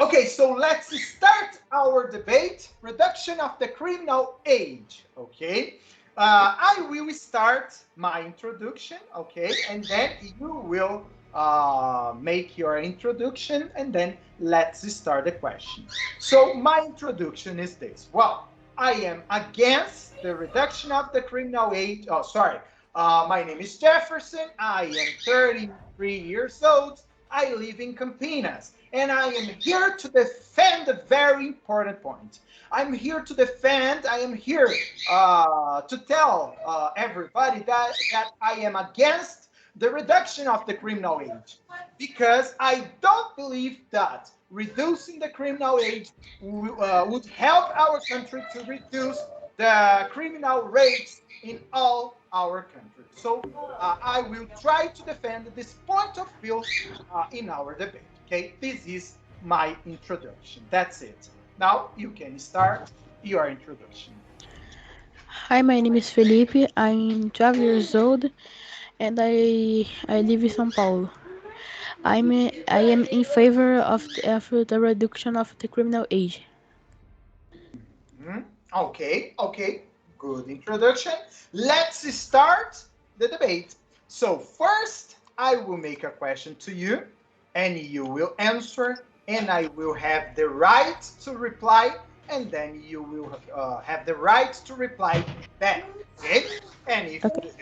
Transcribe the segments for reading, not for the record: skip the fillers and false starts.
Okay, so let's start our debate. Reduction of the criminal age. Okay, I will start my introduction. Okay, and then you will make your introduction, and then let's start the question. So my introduction is this. Well, I am against the reduction of the criminal age. Oh, sorry. My name is Jefferson. I am 33 years old. I live in Campinas, and I am here to defend a very important point. I'm here to defend, I am here to tell everybody that I am against the reduction of the criminal age because I don't believe that reducing the criminal age would help our country to reduce the criminal rates in all our countries. So I will try to defend this point of view in our debate. Okay, this is my introduction. That's it. Now you can start your introduction. Hi, my name is Felipe. I'm 12 years old and I live in São Paulo. I am in favor of the reduction of the criminal age. Mhm. Okay, okay, good introduction. Let's start the debate. So first, I will make a question to you, and you will answer, and I will have the right to reply, and then you will have the right to reply back. Okay? And if Okay.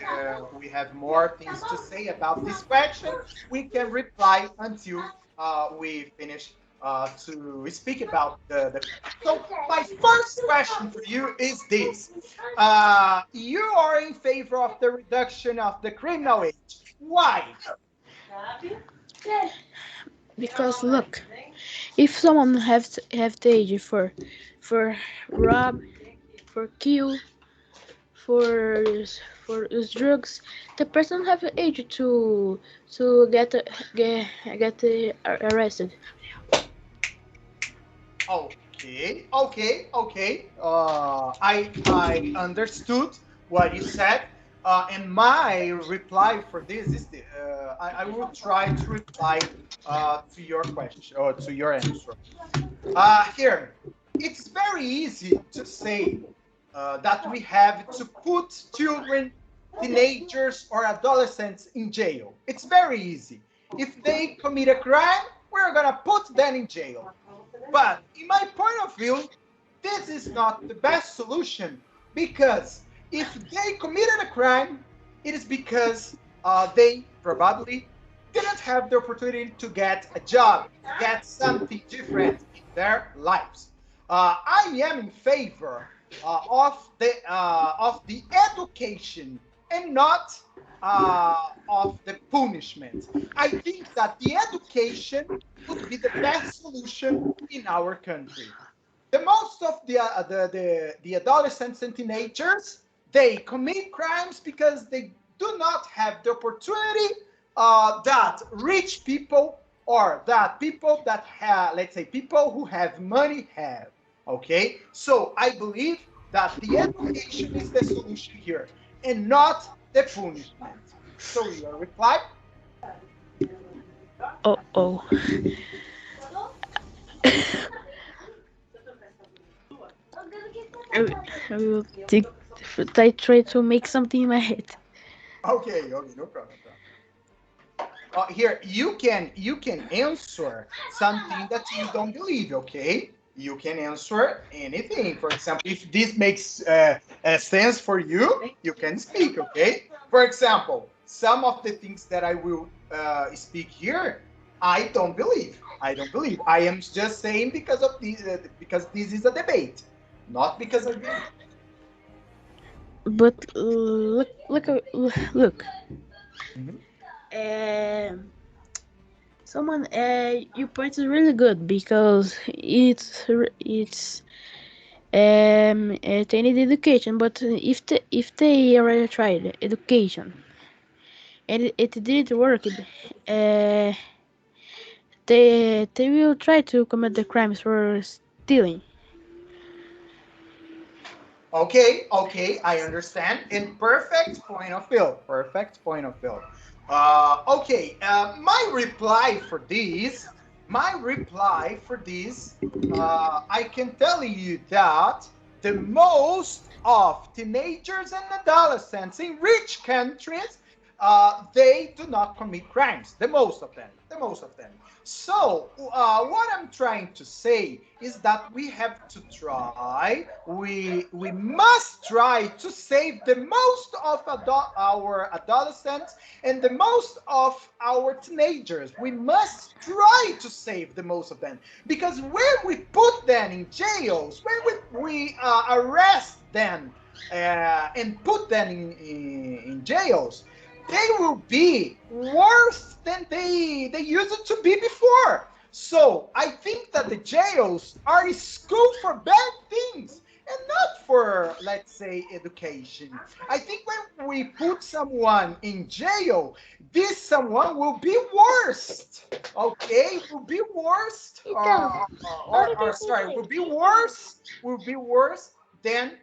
we have more things to say about this question, we can reply until we finish to speak about the question. So my first question for you is this. You are in favor of the reduction of the criminal age. Why? Because look, if someone have the age for rob, for kill, for use drugs, the person have the age to get arrested. Okay. I understood what you said, and my reply for this is I will try to reply to your question or to your answer. Here, it's very easy to say that we have to put children, teenagers, or adolescents in jail. It's very easy. If they commit a crime, we're gonna put them in jail. But in my point of view, this is not the best solution because if they committed a crime, it is because they probably didn't have the opportunity to get a job, to get something different in their lives. I am in favor of the education and not of the punishment. I think that the education would be the best solution in our country. The most of the adolescents and teenagers, they commit crimes because they do not have the opportunity that rich people or that people that have, let's say, people who have money have. Okay, so I believe that the education is the solution here and not the punishment. So your reply. Oh oh. I will take. I try to make something in my head. Okay, no problem. No problem. Here you can answer something that you don't believe. Okay, you can answer anything. For example, if this makes sense for you, you can speak. Okay. For example, some of the things that I will speak here, I don't believe. I don't believe. I am just saying because of this because this is a debate, not because I believe. But look. Mhm. Um, Someone, your point is really good because they need education. But if they already tried education and it didn't work, they will try to commit the crimes for stealing. Okay, I understand. In perfect point of view. Perfect point of view. Okay, my reply for this, my reply for this, I can tell you that the most of teenagers and adolescents in rich countries, they do not commit crimes. The most of them. The most of them. So, what I'm trying to say is that we have to try, we must try to save the most of our adolescents and the most of our teenagers. We must try to save the most of them because when we put them in jails, when we arrest them and put them in jails, they will be worse than they used to be before. So I think that the jails are a school for bad things and not for, let's say, education. I think when we put someone in jail, this someone will be worse. Okay, will be worse, or sorry, will be worse than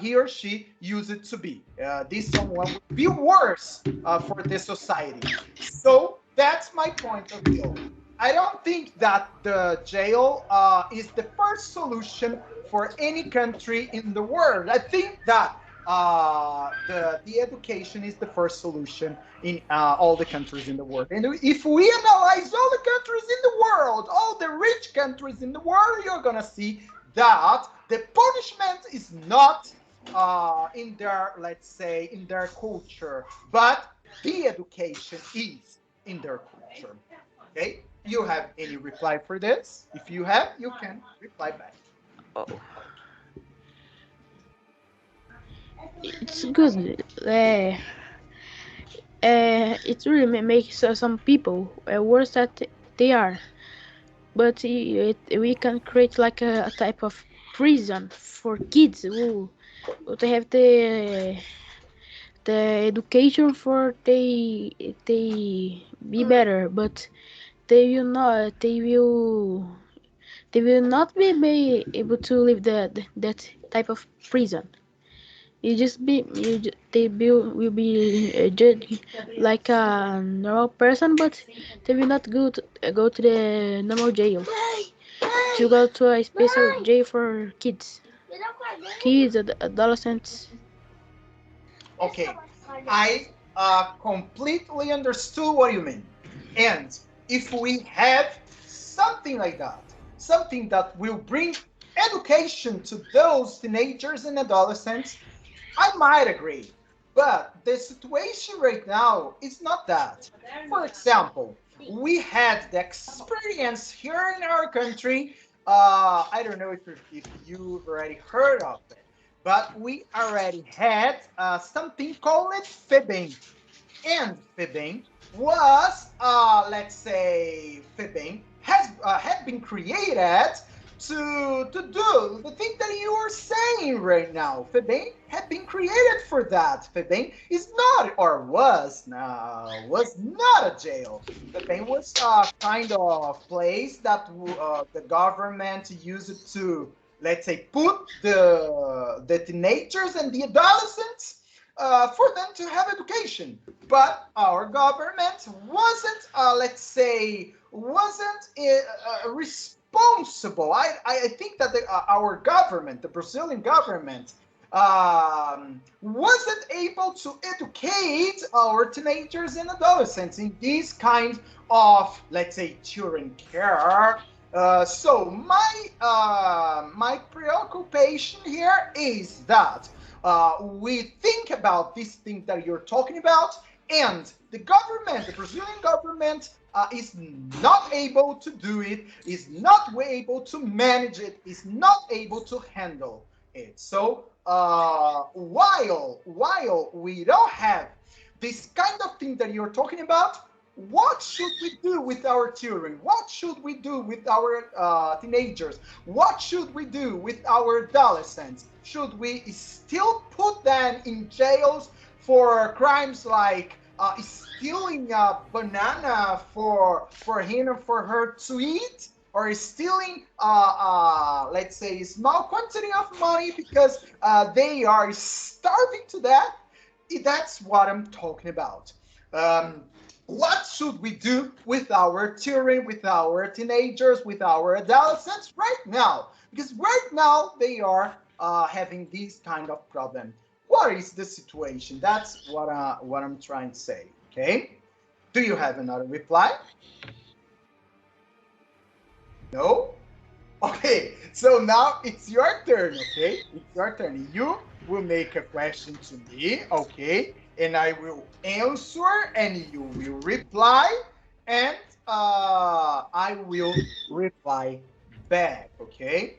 he or she used it to be. This someone will be worse for the society. So that's my point of view. I don't think that the jail is the first solution for any country in the world. I think that the education is the first solution in all the countries in the world. And if we analyze all the countries in the world, all the rich countries in the world, you're gonna see that the punishment is not in their, let's say, in their culture, but the education is in their culture. Okay? You have any reply for this? If you have, you can reply back. Oh, it's good. It really makes some people worse that they are. But we can create like a type of prison for kids who they have the education for they be better, but they will not be able to live that type of prison. They will be judged like a normal person, but they will not go to the normal jail. To go to a special jail for kids, adolescents. Okay, I completely understood what you mean. And if we have something like that, something that will bring education to those teenagers and adolescents, I might agree. But the situation right now is not that. For example, we had the experience here in our country. I don't know if you've already heard of it, but we already had something called fibbing. And fibbing was, let's say, fibbing has had been created to do the thing that you are saying right now. Fibbing had been created for that. Fibbing is not, or was not a jail. Fibbing was a kind of place that the government used to, let's say, put the teenagers and the adolescents for them to have education. But our government wasn't, let's say, wasn't responsible. I think that our government, the Brazilian government, wasn't able to educate our teenagers and adolescents in these kinds of, let's say, children care. So my preoccupation here is that we think about this thing that you're talking about, and the government, the Brazilian government, is not able to do it, is not able to manage it, is not able to handle it. So while we don't have this kind of thing that you're talking about, what should we do with our children? What should we do with our teenagers? What should we do with our adolescents? Should we still put them in jails for crimes like stealing a banana for him or for her to eat, or stealing let's say, a small quantity of money because they are starving to death? That's what I'm talking about. what should we do with our children, with our teenagers, with our adolescents right now? Because right now they are having this kind of problem. What is the situation? That's what I'm trying to say. Okay. Do you have another reply? No. Okay. So now it's your turn. Okay, it's your turn. You will make a question to me. Okay, and I will answer, and you will reply, and I will reply back. Okay.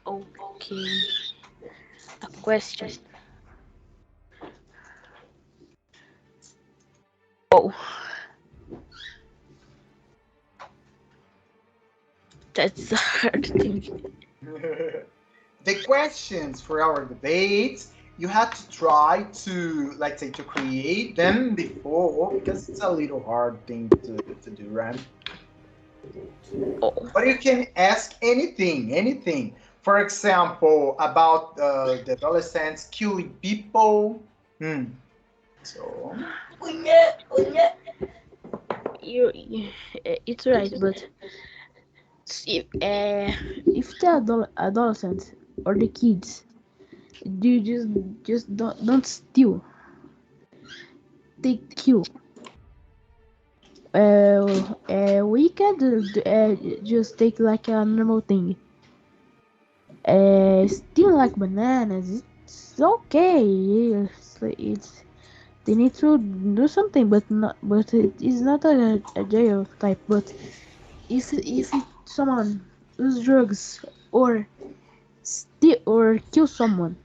Okay. A question. Oh, that's a hard thing. The questions for our debates, you have to try to, let's say, to create them before, because it's a little hard thing to do, right? Oh, But you can ask anything, anything. For example, about the adolescents killing people. So, you it's right, but if the adolescents or the kids, you just don't steal, they kill. We can just take like a normal thing. Steal like bananas, it's okay. It's they need to do something, but it is not a jail type. But if someone use drugs or steal or kill someone,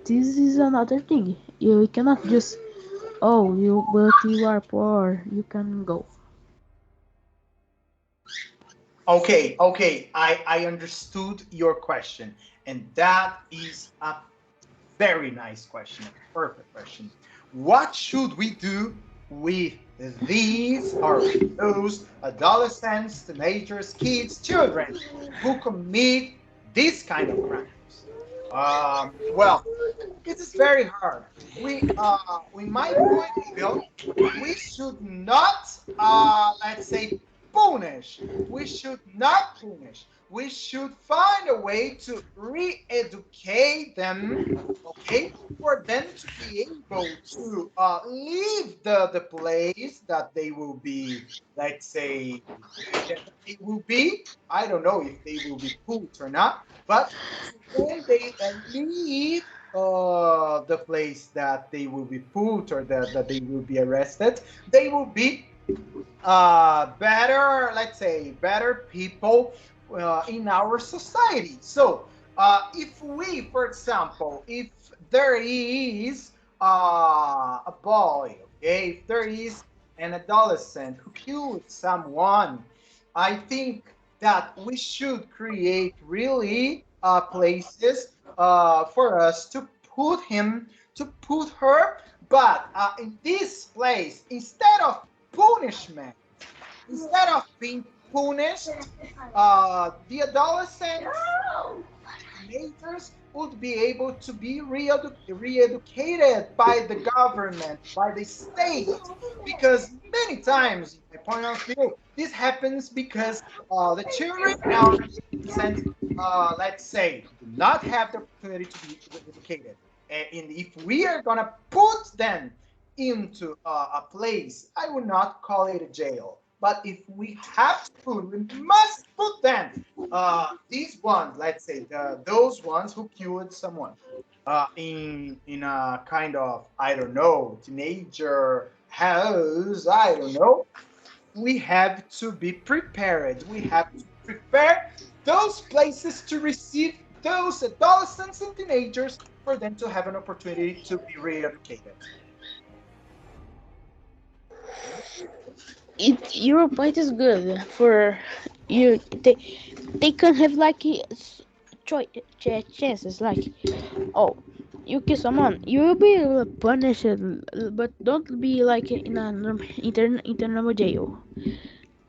is another thing. You cannot just, oh, you are poor, you can go. okay, okay, I understood your question, and that is a very nice question, a perfect question. What should we do with these or those adolescents, teenagers, kids, children who commit this kind of crimes? Well, it is very hard. In my point of view, we should not, let's say, punish. We should not punish. We should find a way to re-educate them, okay, for them to be able to leave the place that they will be, let's say, that they will be. I don't know if they will be put or not, but when they leave the place that they will be put or that they will be arrested, they will be better, let's say, better people in our society. So, if we, for example, if there is a boy, okay, if there is an adolescent who killed someone, I think that we should create really places for us to put him, to put her, but in this place, instead of punishment, instead of being punished, the adolescents, teenagers would be able to be re-educated by the government, by the state, because many times, in my point of view, this happens because the children and adolescents, let's say, do not have the opportunity to be educated. And if we are going to put them into a place, I would not call it a jail. But if we have to put, we must put them. These ones, let's say, those ones who killed someone, in a kind of, I don't know, teenager house. I don't know. We have to be prepared. We have to prepare those places to receive those adolescents and teenagers for them to have an opportunity to be re-educated. Your point is good for you. They can have like chances like, oh, you kill someone, you will be punished, but don't be like in a internal jail.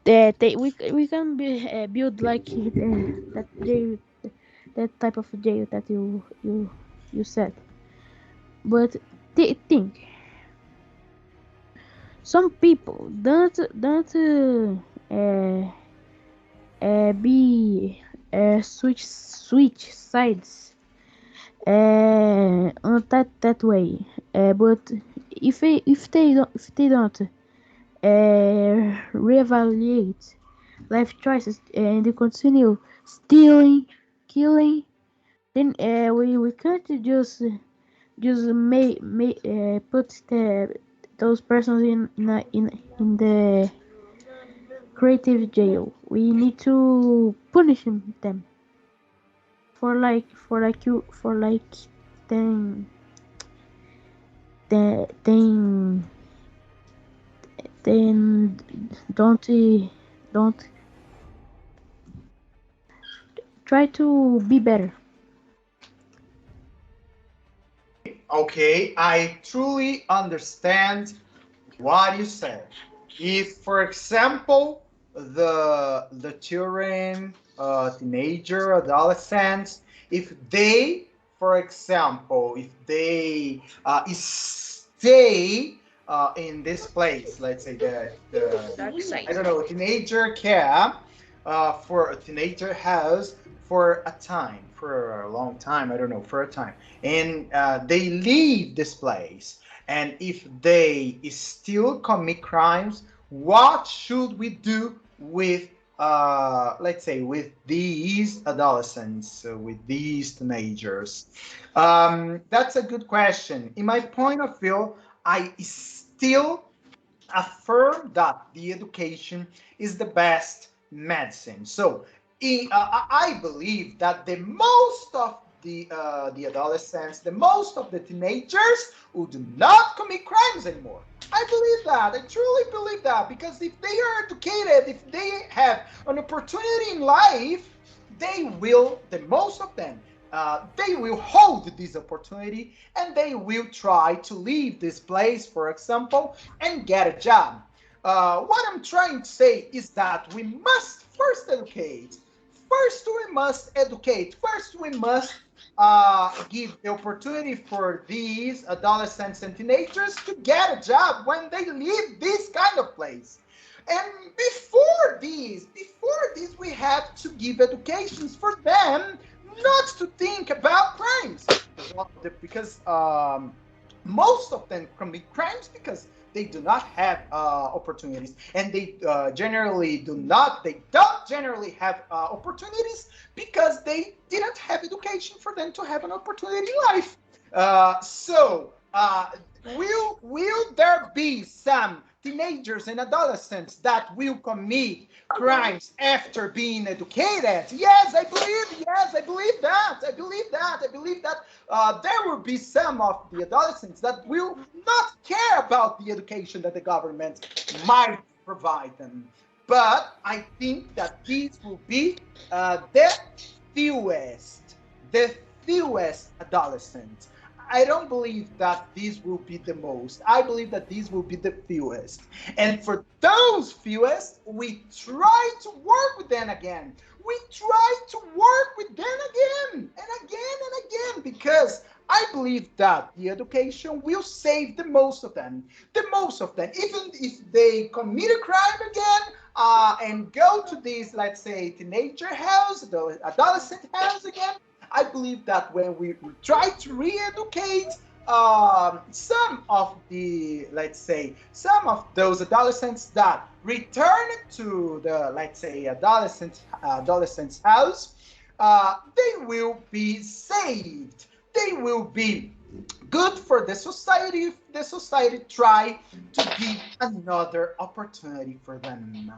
That we can build like that jail, that type of jail that you said. But think, Some people don't be switch sides on that way. But if they don't reevaluate life choices and they continue stealing, killing, then we can't just put those persons in the creative jail. We need to punish them for like then then then don't try to be better. Okay, I truly understand what you said. If, for example, the children, teenager, adolescents, if they, for example, if they stay in this place, let's say the Dark I side. don't know, teenager camp, for a teenager house for a time, for a long time, I don't know, for a time, and they leave this place, and if they still commit crimes, what should we do with, let's say, with these adolescents, with these teenagers? That's a good question. In my point of view, I still affirm that the education is the best medicine. So I believe that the most of the adolescents, the most of the teenagers who do not commit crimes anymore. I believe that. I truly believe that, because if they are educated, if they have an opportunity in life, they will, the most of them, they will hold this opportunity, and they will try to leave this place, for example, and get a job. What I'm trying to say is that we must first educate. First, we must educate. First, we must give the opportunity for these adolescents and teenagers to get a job when they leave this kind of place. And before this, we have to give educations for them not to think about crimes, because most of them commit crimes because they do not have opportunities, and they don't generally have opportunities because they didn't have education for them to have an opportunity in life. Will there be some teenagers and adolescents that will commit crimes after being educated? Yes, I believe. Yes, I believe that. I believe that. I believe that there will be some of the adolescents that will not care about the education that the government might provide them. But I think that these will be the fewest, the fewest adolescents. I don't believe that these will be the most. I believe that these will be the fewest. And for those fewest, we try to work with them again. We try to work with them again and again and again, because I believe that the education will save the most of them. The most of them. Even if they commit a crime again, and go to this, let's say, teenager house, the adolescent house again, I believe that when we try to re-educate some of the, let's say, some of those adolescents that return to the, let's say, adolescent's house, they will be saved. They will be good for the society if the society try to give another opportunity for them.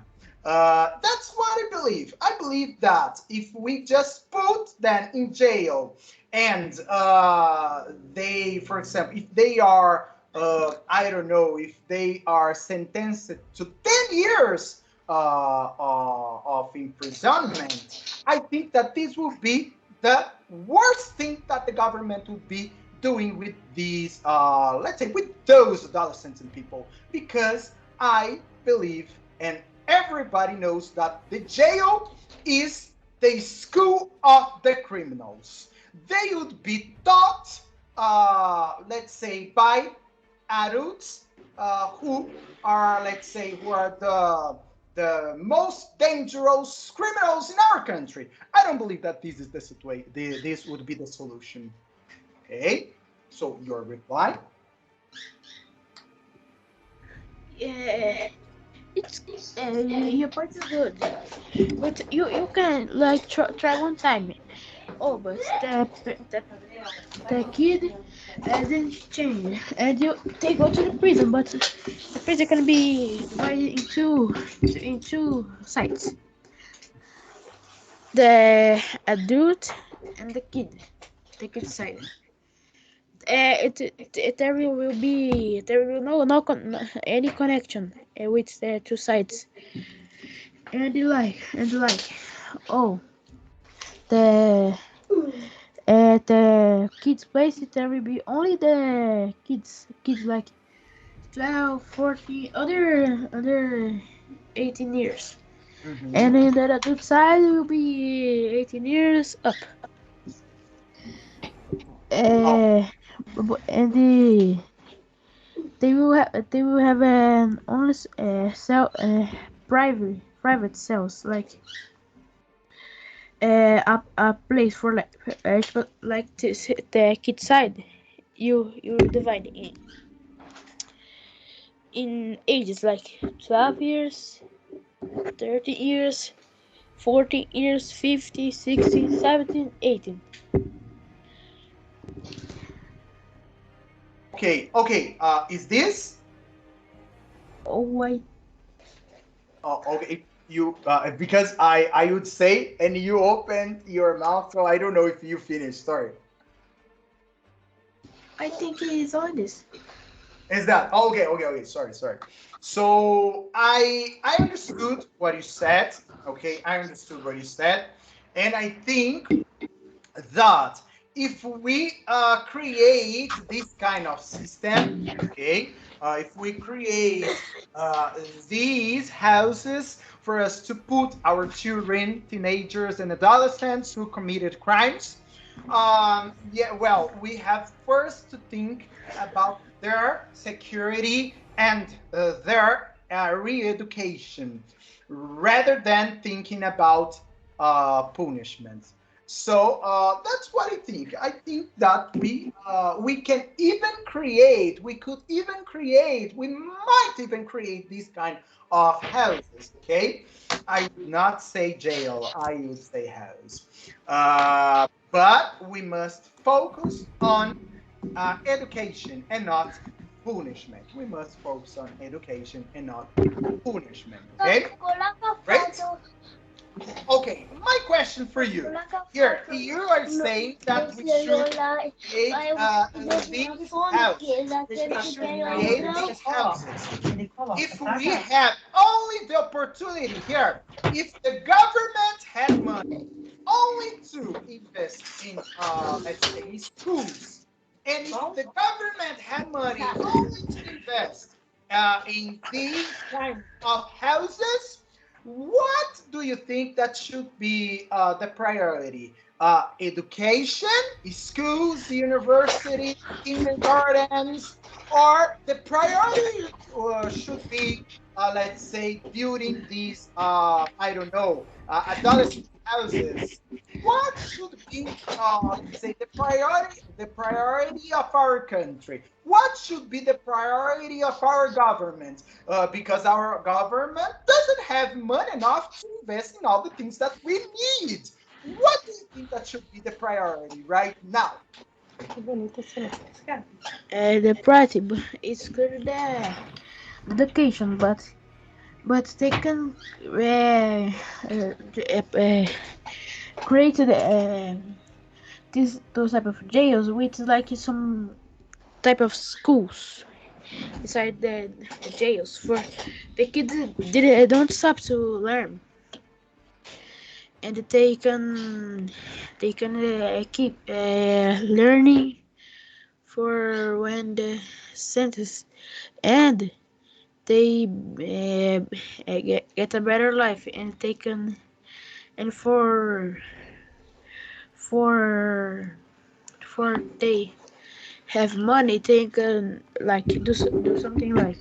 That's what I believe. I believe that if we just put them in jail, and they, for example, if they are, I don't know, if they are sentenced to 10 years of imprisonment, I think that this will be the worst thing that the government would be doing with these, let's say, with those adolescents and people, because I believe, and everybody knows, that the jail is the school of the criminals. They would be taught, let's say, by adults who are, let's say, who are the most dangerous criminals in our country. I don't believe that this is the situation. This would be the solution. Okay. So your reply. Yeah, it's your point is good, but you can like try one time. Oh, but the kid didn't change, and they go to the prison, but the prison can be divided into sides. The adult and the kid side. There will no any connection with the two sides, and the like. Oh, the the kids place it there will be only the kids like 12, 14, other 18 years, and Mm-hmm. in the adult side will be 18 years up. Oh, Uh, and they will have an only cell private cells like a place for like this, the kid side. You divide in ages like 12 years, 30 years, 40 years, 50, 60, 17, 18. okay. Okay. Is this? Oh wait, Okay. You because I would say and you opened your mouth, so I don't know if you finished. Sorry. I think it is on this. Is that okay? Okay. Okay. Sorry. Sorry. So I understood what you said. Okay, I understood what you said, and I think that if we create this kind of system, okay, if we create these houses for us to put our children, teenagers, and adolescents who committed crimes, yeah, well, we have first to think about their security and their re-education rather than thinking about punishments. So that's what I think. I think that we can even create, we could even create, we might even create this kind of houses. Okay, I would not say jail. I would say house. But we must focus on education and not punishment. We must focus on education and not punishment. Okay, great. Okay, my question for you. Here, you are saying that we should create these houses. We should create these houses. If we had only the opportunity here, if the government had money only to invest in, let's say, schools, and if the government had money only to invest in these kind of houses, what do you think that should be the priority? Education, schools, university, kindergartens, or the priority should be, let's say, building these, I don't know, adolescent houses. What should be, let's say, the priority of our country? What should be the priority of our government? Because our government doesn't have money enough to invest in all the things that we need. What do you think that should be the priority right now? The priority is clear the education, but they can create this those type of jails with like some type of schools inside the jails for the kids did don't stop to learn, and they can keep learning for when the sentence, and they get a better life, and they can, and for for they have money, they can like do something like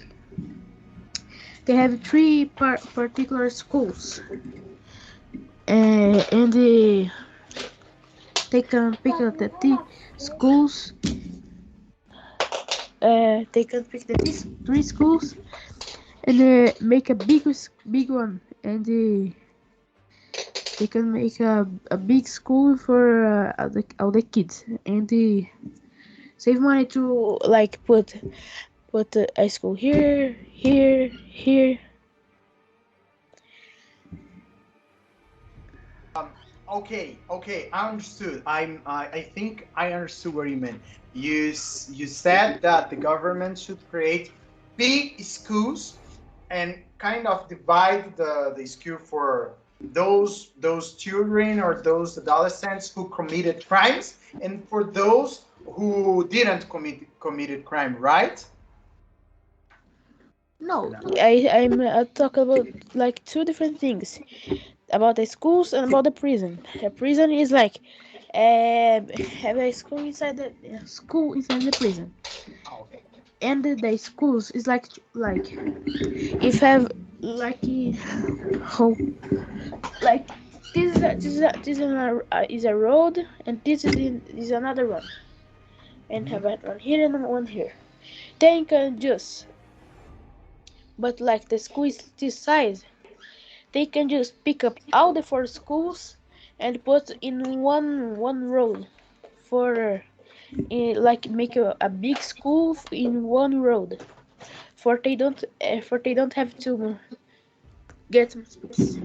they have three particular schools, and they can pick up the schools. They can pick the three schools and make a big one, and they can make a big school for all the kids, and save money to like put a school here. Okay, I understood. I think I understood what you meant. You said that the government should create big schools and kind of divide the school for those children or those adolescents who committed crimes and for those who didn't committed crime, right? Or No, not? I'm talking about like two different things about the schools and about the prison. A prison is like have a school inside the prison, Oh, okay. and the schools is like if have like how like this is a road, and is another one, and Mhm. have one here and one here. They can just, but like the school is this size, they can just pick up all the four schools and put in one road for like make a big school in one road, for they don't have to get some space.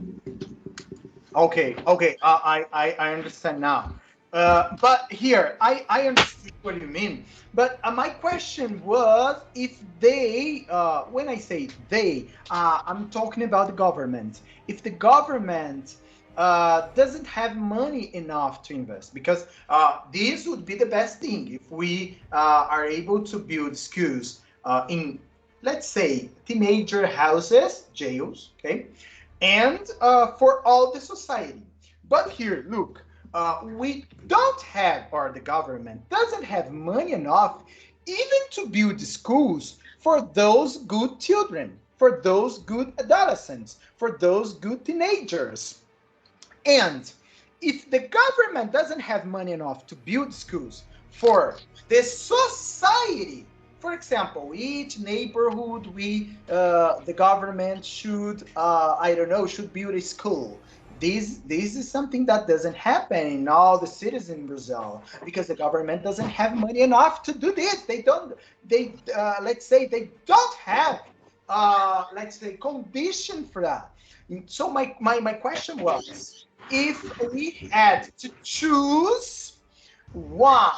Okay, I understand now. But here, I understood what you mean. But my question was if they, when I say they, I'm talking about the government. If the government doesn't have money enough to invest, because this would be the best thing if we are able to build schools in, let's say, teenager houses, jails, okay? And for all the society. But here, look, we don't have, or the government doesn't have money enough even to build schools for those good children, for those good adolescents, for those good teenagers. And if the government doesn't have money enough to build schools for the society, for example, each neighborhood the government should I don't know should build a school. This is something that doesn't happen in all the cities in Brazil because the government doesn't have money enough to do this. They don't. They let's say they don't have let's say condition for that. So my question was, if we had to choose one,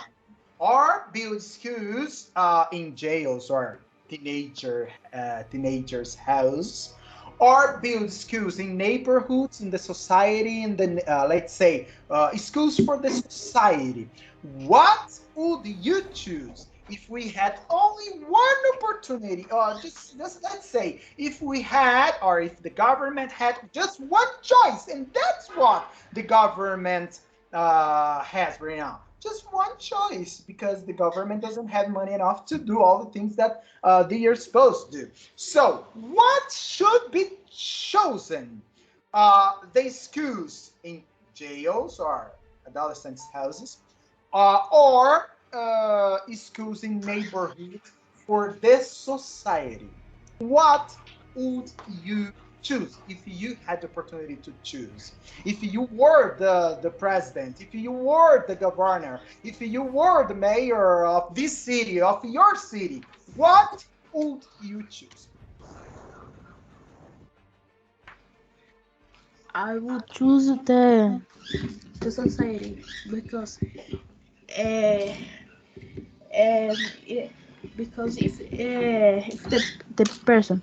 or build schools in jails or teenagers' house, or build schools in neighborhoods in the society, in the let's say schools for the society, what would you choose? If we had only one opportunity, or just let's say, if we had, or if the government had just one choice, and that's what the government has right now, just one choice, because the government doesn't have money enough to do all the things that they are supposed to do. So, what should be chosen? The schools in jails or adolescents' houses, or schools in neighborhoods for this society. What would you choose if you had the opportunity to choose? If you were the president, if you were the governor, if you were the mayor of this city, of your city, what would you choose? I would choose the society because uh, um, yeah, because if the person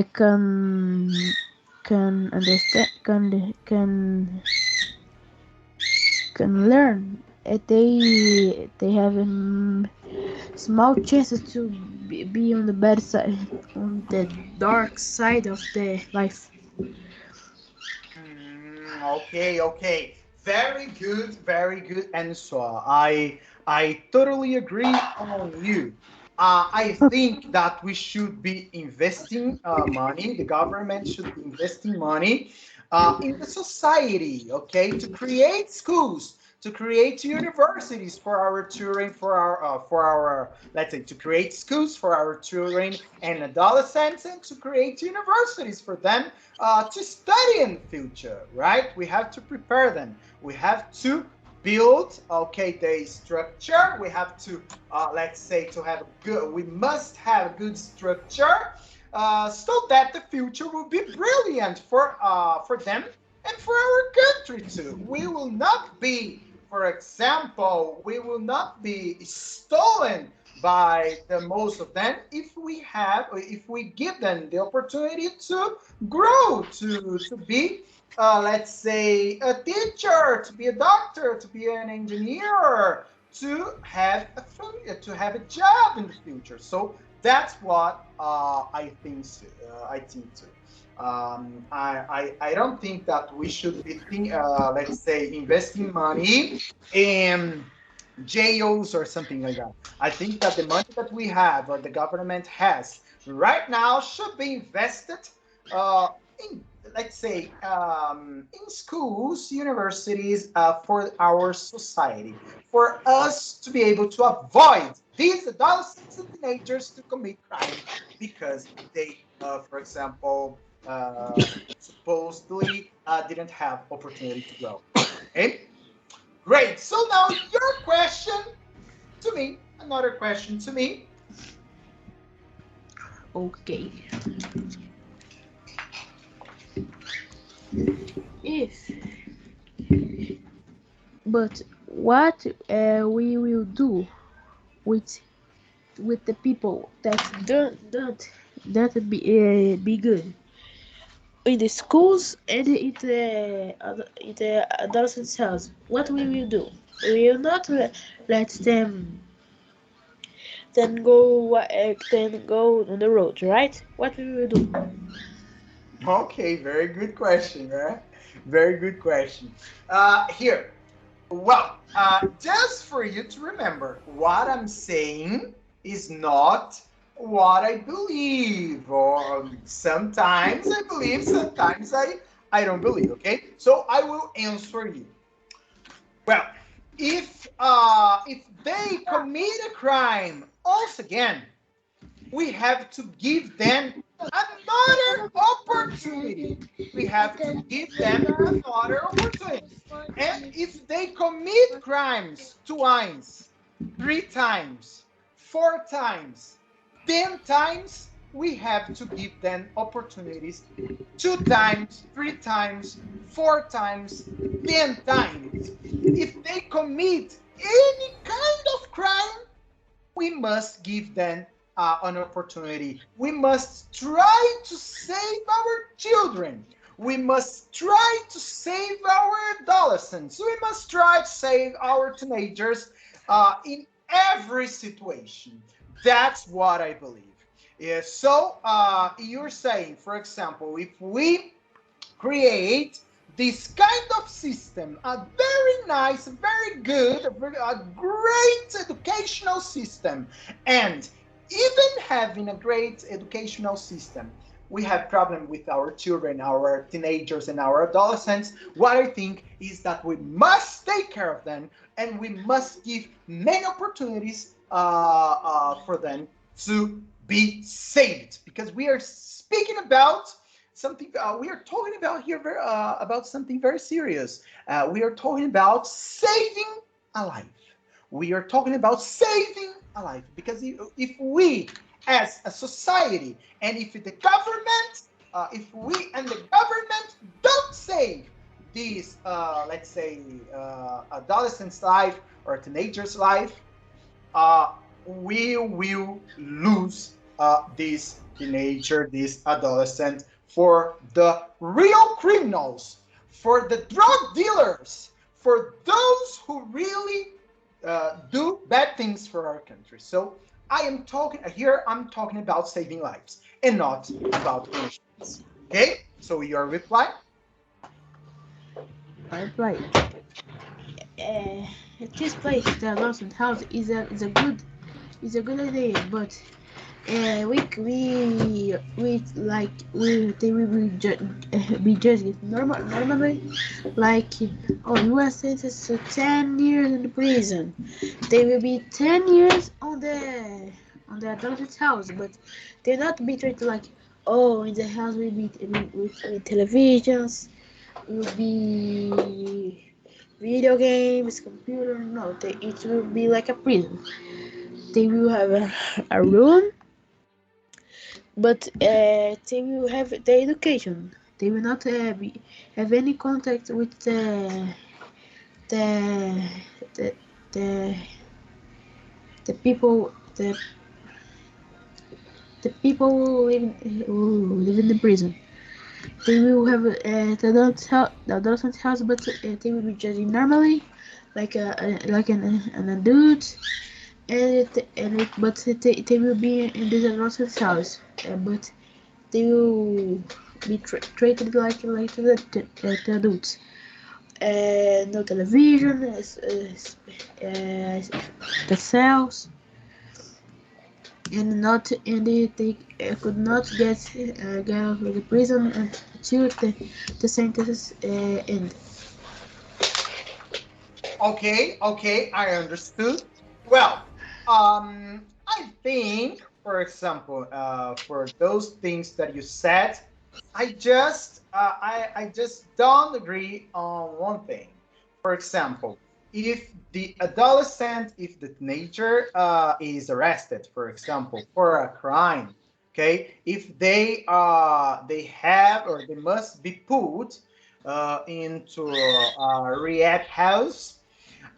can understand can learn, they have small chances to be on the bad side, on the dark side of the life. Okay. Very good answer. I totally agree on you. I think that we should be investing money. The government should be investing money in the society, okay, to create schools, to create universities for our children, for our, let's say, to create schools for our children and adolescents, and to create universities for them to study in the future, right? We have to prepare them. We have to build, okay, the structure. We have to, let's say, to have a good, we must have a good structure so that the future will be brilliant for them and for our country too. We will not be, for example, we will not be stolen by the most of them if we give them the opportunity to grow, to be let's say, a teacher, to be a doctor, to be an engineer, to have a job in the future. So that's what I think. I think too. I don't think that we should be let's say, investing money in jails or something like that. I think that the money that we have or the government has right now should be invested uh, in, let's say, in schools, universities, for our society, for us to be able to avoid these adolescents and teenagers to commit crime because they, for example, supposedly didn't have opportunity to grow. Okay, great. So now your question to me, another question to me. Okay. Yes. But what we will do with the people that don't be good in the schools and in the adolescents' house? What we will do? We will not let them then go on the road, right? What we will do? Okay, very good question, right? Very good question. Here, well, just for you to remember, what I'm saying is not what I believe, or sometimes I believe, sometimes I don't believe. Okay, so I will answer you. Well, if they commit a crime, once again, we have to give them another opportunity. We have to give them another opportunity. And if they commit crimes twice, three times, four times, 10 times, we have to give them opportunities two times, three times, four times, 10 times. If they commit any kind of crime, we must give them an opportunity. We must try to save our children. We must try to save our adolescents. We must try to save our teenagers in every situation. That's what I believe. Yeah, so you're saying, for example, if we create this kind of system, a very nice, very good, a great educational system, and even having a great educational system, we have problem with our children, our teenagers, and our adolescents. What I think is that we must take care of them, and we must give many opportunities for them to be saved, because we are speaking about something. We are talking about here about something very serious. We are talking about saving a life. We are talking about saving a life, because if we, as a society, and if the government, if we and the government don't save these, let's say, adolescent's life or teenager's life, uh, we will lose this teenager, this adolescent, for the real criminals, for the drug dealers, for those who really do bad things for our country. So I am talking here, I'm talking about saving lives and not about punishments. Okay, so your reply? Right, right. uh, this place, the adolescent house, is a good idea, but we like they will be judged normally, like, oh, you are sentenced to 10 years in the prison. They will be 10 years on the adolescent house, but they're not be treated like, oh, in the house will be with televisions, will be video games, computer. No, it will be like a prison. They will have a room, but they will have the education. They will not have any contact with the the the, the people the people who live in the prison. They will have the adolescent house, but they will be judging normally, like like an adult, but they will be in this adolescent house, but they will be treated like the adults. No television, the cells, and not and they could not get out of the prison until the sentence end. Okay, okay, I understood. Well, I think, for example, for those things that you said, I just don't agree on one thing. For example, if the adolescent, if the teenager is arrested, for example, for a crime, okay, if they have or they must be put into a rehab house,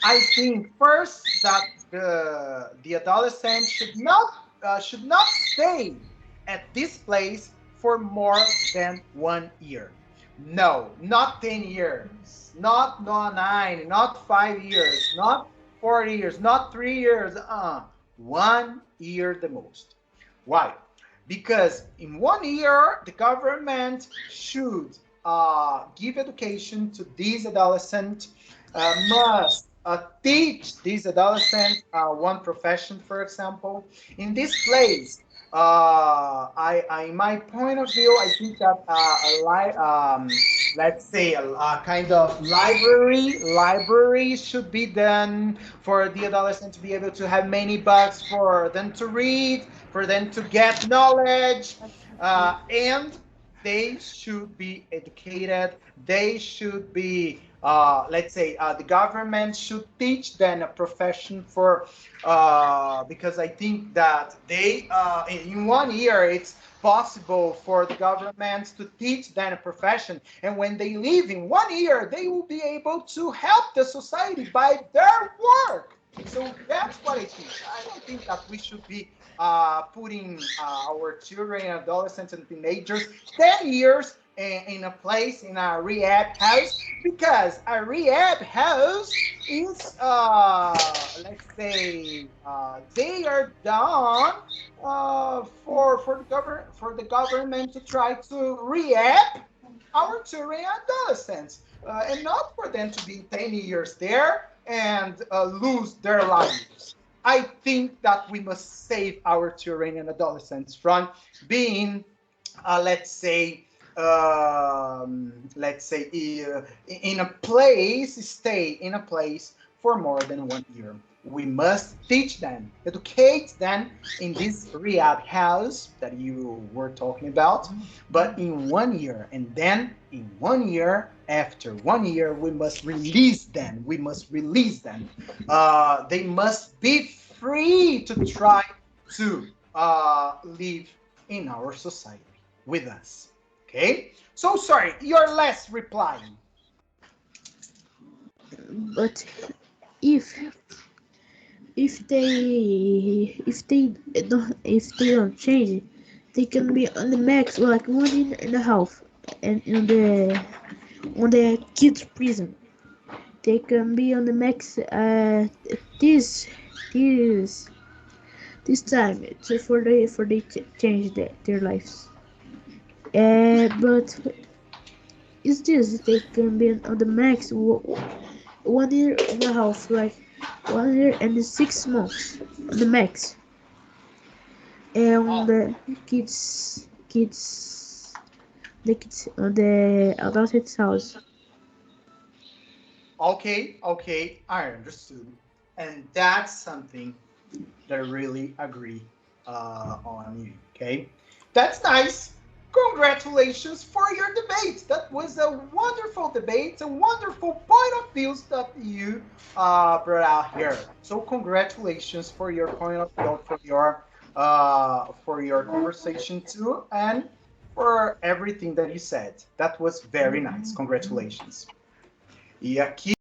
I think first that the adolescent should not stay at this place for more than 1 year. No, not 10 years, not 9, not 5 years, not 4 years, not 3 years. 1 year the most. Why? Because in 1 year the government should give education to these adolescents, must teach these adolescents one profession, for example. In this place, in my point of view, I think that let's say a kind of library should be done for the adolescent to be able to have many books for them to read, for them to get knowledge, and they should be educated. They should be, let's say, the government should teach them a profession for, because I think that in 1 year, it's possible for the government to teach them a profession. And when they leave in 1 year, they will be able to help the society by their work. So that's what I think. I don't think that we should be putting our children, adolescents, and teenagers 10 years in a place in a rehab house, because a rehab house is, let's say, they are done for the government to try to rehab our children and adolescents, and not for them to be 10 years there and lose their lives. I think that we must save our children and adolescents from being, let's say, in a place, stay in a place for more than 1 year. We must teach them, educate them in this rehab house that you were talking about, but in 1 year. And then in 1 year, after 1 year, we must release them. We must release them. They must be free to try to live in our society with us. Okay? So sorry, your last reply. But if if they don't change it, they can be on the max, or like 1 year and a half, and on the kids prison. They can be on the max this this this time for they change their lives. But it's this they can be on the max 1 year and a half, like 1 year and 6 months, the max. And Oh, the kids on the adult house. okay, okay, I understood. And that's something that I really agree on you. Okay, that's nice. Congratulations for your debate. That was a wonderful debate, a wonderful point of views that you brought out here. So congratulations for your point of view, for your conversation too, and for everything that you said. That was very nice. Congratulations. E aqui